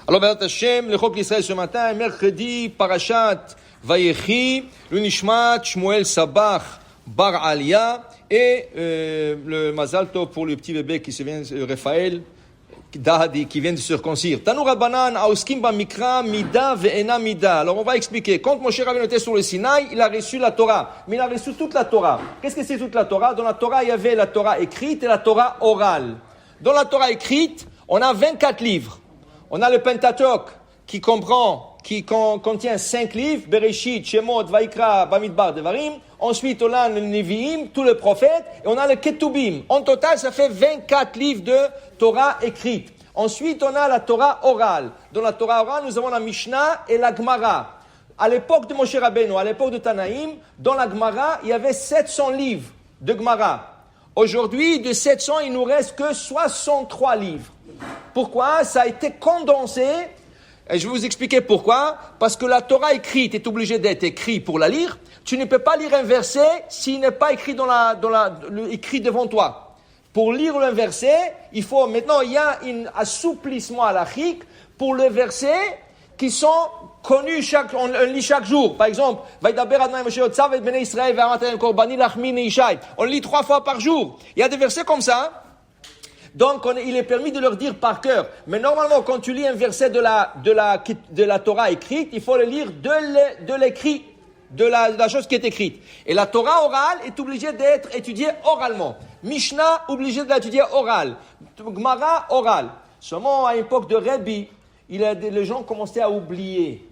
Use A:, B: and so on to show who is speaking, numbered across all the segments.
A: Alors, Bezrat Hashem, le Chok l'Israël ce matin, mercredi, Parashat Vayechi, le Nishmat, Shmuel Sabach, Bar Alia, et le Mazal Tov pour le petit bébé qui se vient, Raphaël, Dahadi, qui vient de se circoncire. Tanu Rabbanan, Aoskim Ba Mikra, Mida Ve'ena Mida. Alors, on va expliquer. Quand Moshe Rabbeinu était sur le Sinaï, il a reçu la Torah. Mais il a reçu toute la Torah. Qu'est-ce que c'est toute la Torah? Dans la Torah, il y avait la Torah écrite et la Torah orale. Dans la Torah écrite, on a 24 livres. On a le Pentateuch qui contient 5 livres, Bereshit, Shemot, Vaikra, Bamidbar, Devarim. Ensuite, on a le Nevi'im, tous les prophètes, et on a le Ketubim. En total, ça fait 24 livres de Torah écrite. Ensuite, on a la Torah orale. Dans la Torah orale, nous avons la Mishnah et la Gemara. À l'époque de Moshe Rabbeinu, à l'époque de Tanaïm, dans la Gemara, il y avait 700 livres de Gemara. Aujourd'hui, de 700, il nous reste que 63 livres. Pourquoi? Ça a été condensé. Et je vais vous expliquer pourquoi. Parce que la Torah écrite est obligée d'être écrite pour la lire. Tu ne peux pas lire un verset s'il n'est pas écrit écrit devant toi. Pour lire le verset, il y a un assouplissement halachique pour les versets qui sont connus on lit chaque jour. Par exemple, on lit 3 fois par jour. Il y a des versets comme ça. Donc, il est permis de leur dire par cœur. Mais normalement, quand tu lis un verset de la Torah écrite, il faut le lire de l'écrit, de la chose qui est écrite. Et la Torah orale est obligée d'être étudiée oralement. Mishnah, obligée d'être étudiée orale. Gemara, orale. Seulement, à l'époque de Rabbi, les gens commençaient à oublier.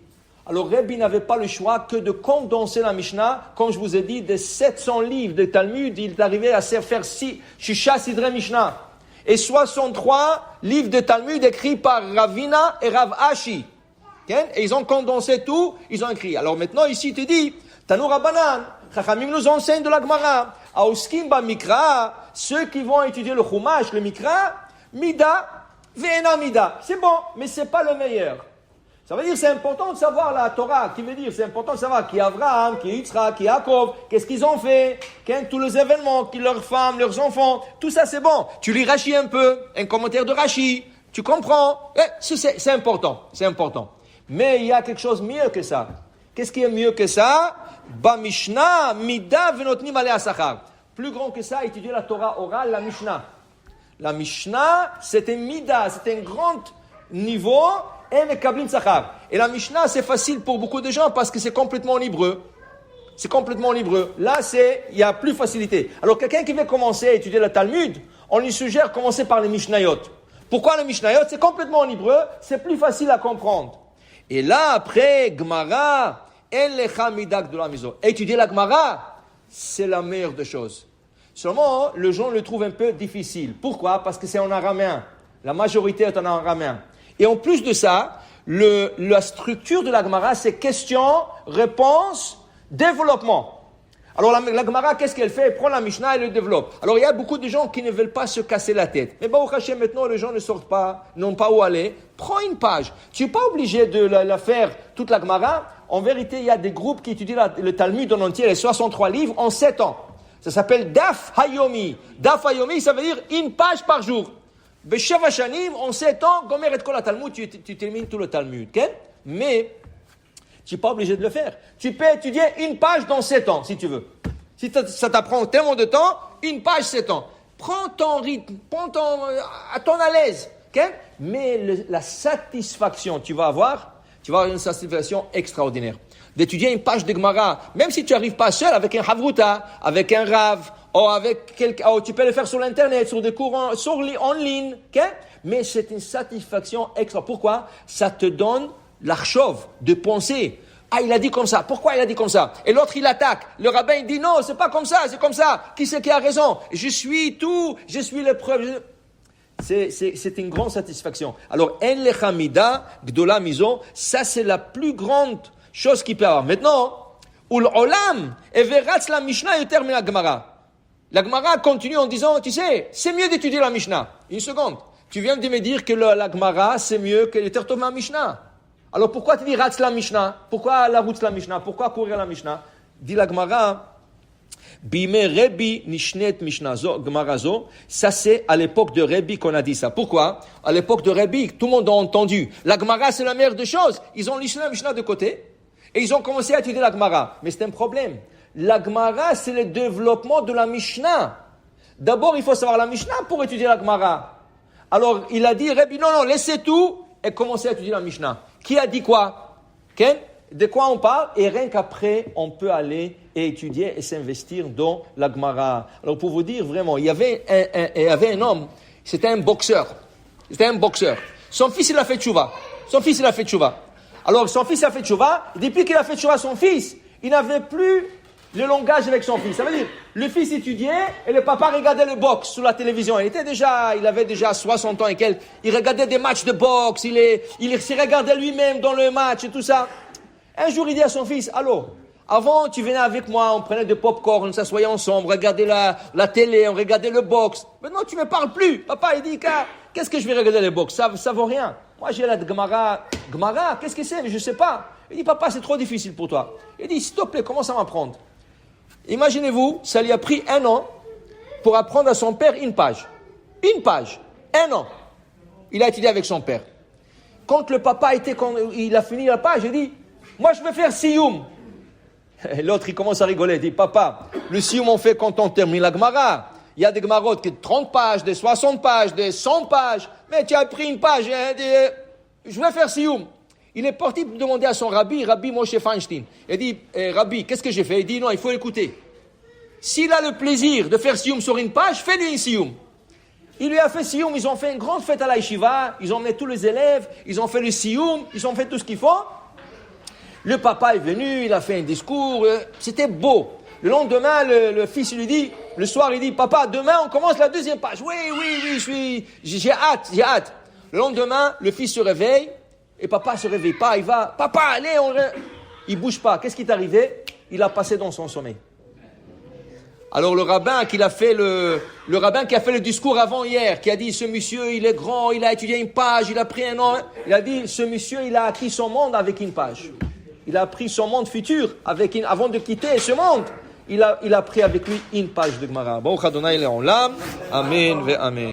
A: Alors, Rabbi n'avait pas le choix que de condenser la Mishnah. Comme je vous ai dit, des 700 livres de Talmud, il est arrivé à faire Shisha Sidrei Mishnah. Et 63 livres de Talmud écrits par Ravina et Rav Ashi. Okay? Et ils ont condensé tout, ils ont écrit. Alors maintenant, ici, il te dit, Tanu Rabbanan, Chachamim nous enseigne de la Gemara. Aoskim Ba Mikra, ceux qui vont étudier le Chumash, le Mikra, Mida, Ve'ena Mida. C'est bon, mais c'est pas le meilleur. Ça veut dire c'est important de savoir la Torah. Qui veut dire c'est important de savoir qui est Abraham, qui est Yitzhak, qui est Yaakov, qu'est-ce qu'ils ont fait, tous les événements, leurs femmes, leurs enfants. Tout ça c'est bon. Tu lis Rashi un peu, un commentaire de Rashi, tu comprends. C'est important, c'est important. Mais il y a quelque chose mieux que ça. Qu'est-ce qui est mieux que ça? Ba Mishnah, Mida Venotnim Alei Asachar. Plus grand que ça, étudier la Torah orale, la Mishnah. La Mishnah, c'est un Mida, c'est un grand niveau. Et la Mishnah, c'est facile pour beaucoup de gens parce que c'est complètement en hébreu. C'est complètement en hébreu. Là, il y a plus facilité. Alors, quelqu'un qui veut commencer à étudier le Talmud, on lui suggère de commencer par les Mishnayot. Pourquoi les Mishnayot? C'est complètement en hébreu, c'est plus facile à comprendre. Et là, après, Gemara, étudier la Gemara, c'est la meilleure des choses. Seulement, les gens le trouvent un peu difficile. Pourquoi? Parce que c'est en araméen. La majorité est en araméen. Et en plus de ça, la structure de la Gemara, c'est question, réponse, développement. Alors la Gemara, qu'est-ce qu'elle fait? Elle prend la Mishnah et le développe. Alors il y a beaucoup de gens qui ne veulent pas se casser la tête. Mais Baruch Hashem, maintenant les gens ne sortent pas, n'ont pas où aller. Prends une page. Tu n'es pas obligé de la faire toute la Gemara. En vérité, il y a des groupes qui étudient le Talmud en entier, les 63 livres, en 7 ans. Ça s'appelle Daf Hayomi. Daf Hayomi, ça veut dire une page par jour. Besheva Shanim, en 7 ans, Gomer et Kol Talmud, tu termines tout le Talmud. Okay? Mais, tu n'es pas obligé de le faire. Tu peux étudier une page dans 7 ans, si tu veux. Si ça t'apprend tellement de temps, une page 7 ans. Prends ton rythme, à ton à l'aise. Okay? Mais la satisfaction, tu vas avoir une satisfaction extraordinaire. D'étudier une page de Gemara, même si tu n'arrives pas seul, avec un Havruta, avec un Rav, ou tu peux le faire sur l'internet, sur des cours en ligne, okay? Mais c'est une satisfaction extra. Pourquoi? Ça te donne l'archov de penser. Ah, il a dit comme ça. Pourquoi il a dit comme ça? Et l'autre, il attaque. Le rabbin, il dit non, c'est pas comme ça, c'est comme ça. Qui c'est qui a raison? Je suis les preuves. C'est une grande satisfaction. Alors, en lechamida, gdola mizo, ça c'est la plus grande chose qu'il peut avoir. Maintenant, ul olam, everatz la Mishnah yoter min la Gemara. La Gemara continue en disant, tu sais, c'est mieux d'étudier la Mishnah. Une seconde. Tu viens de me dire que la Gemara, c'est mieux que le Tertov la Mishnah. Alors pourquoi tu dis ratz la Mishnah? Pourquoi la route la Mishnah? Pourquoi courir la Mishnah? Dit la Gemara, Bime Rebbi Nishnet Mishnazo, Gmarazo. Ça, c'est à l'époque de Rebbi qu'on a dit ça. Pourquoi? À l'époque de Rebbi, tout le monde a entendu. La Gemara, c'est la meilleure des choses. Ils ont listé la Mishnah de côté. Et ils ont commencé à étudier la Gemara. Mais c'est un problème. La Gemara, c'est le développement de la Mishnah. D'abord, il faut savoir la Mishnah pour étudier la Gemara. Alors, il a dit, Rebbi, non, laissez tout et commencez à étudier la Mishnah. Qui a dit quoi? Ken? De quoi on parle? Et rien qu'après, on peut aller et étudier et s'investir dans la Gemara. Alors, pour vous dire vraiment, il y avait un homme, c'était un boxeur. Son fils, il a fait tchouva. Alors, son fils a fait tchouva. Depuis qu'il a fait tchouva, son fils, il n'avait plus le langage avec son fils. Ça veut dire, le fils étudiait et le papa regardait le boxe sur la télévision. Il avait déjà 60 ans et quelques. Il regardait des matchs de boxe. Il se regardait lui-même dans le match et tout ça. Un jour, il dit à son fils, allô, avant, tu venais avec moi, on prenait des pop-corn, on s'assoyait ensemble, on regardait la télé, on regardait le boxe. Maintenant, tu ne me parles plus. Papa, il dit, qu'est-ce que je vais regarder le boxe? Ça vaut rien. Moi, j'ai la Gemara. Gemara, qu'est-ce que c'est? Mais je ne sais pas. Il dit, papa, c'est trop difficile pour toi. Il dit, s'il te plaît, commence à m'apprendre. Imaginez-vous, ça lui a pris 1 an pour apprendre à son père une page. 1 an. Il a étudié avec son père. Quand le papa il a fini la page, il dit, moi, je vais faire Siyum. L'autre, il commence à rigoler. Il dit, papa, le Siyum, on fait quand on termine la Gemara. Il y a des Gemarotes qui ont 30 pages, des 60 pages, des 100 pages. Mais tu as pris une page. Je vais faire Siyum. Il est parti demander à son Rabbi Moshe Feinstein. Il dit, Rabbi, qu'est-ce que j'ai fait? Il dit, non, il faut écouter. S'il a le plaisir de faire Siyum sur une page, fais-lui une Siyum. Il lui a fait Siyum, ils ont fait une grande fête à la Yeshiva, ils ont mis tous les élèves, ils ont fait le Siyum, ils ont fait tout ce qu'il faut. Le papa est venu, il a fait un discours, c'était beau. Le lendemain, le fils lui dit, le soir, il dit, papa, demain on commence la 2e page. Oui, j'ai hâte. Le lendemain, le fils se réveille, et papa se réveille pas, il va, papa, allez, il bouge pas. Qu'est-ce qui est arrivé? Il a passé dans son sommeil. Alors le rabbin qui a fait le discours avant hier, qui a dit, ce monsieur, il est grand, il a étudié une page, il a pris 1 an, il a dit, ce monsieur, il a acquis son monde avec une page. Il a appris son monde futur avant de quitter ce monde. Il a pris avec lui une page de Gemara. Baruch Adonai Le'olam. Amen ve Amen.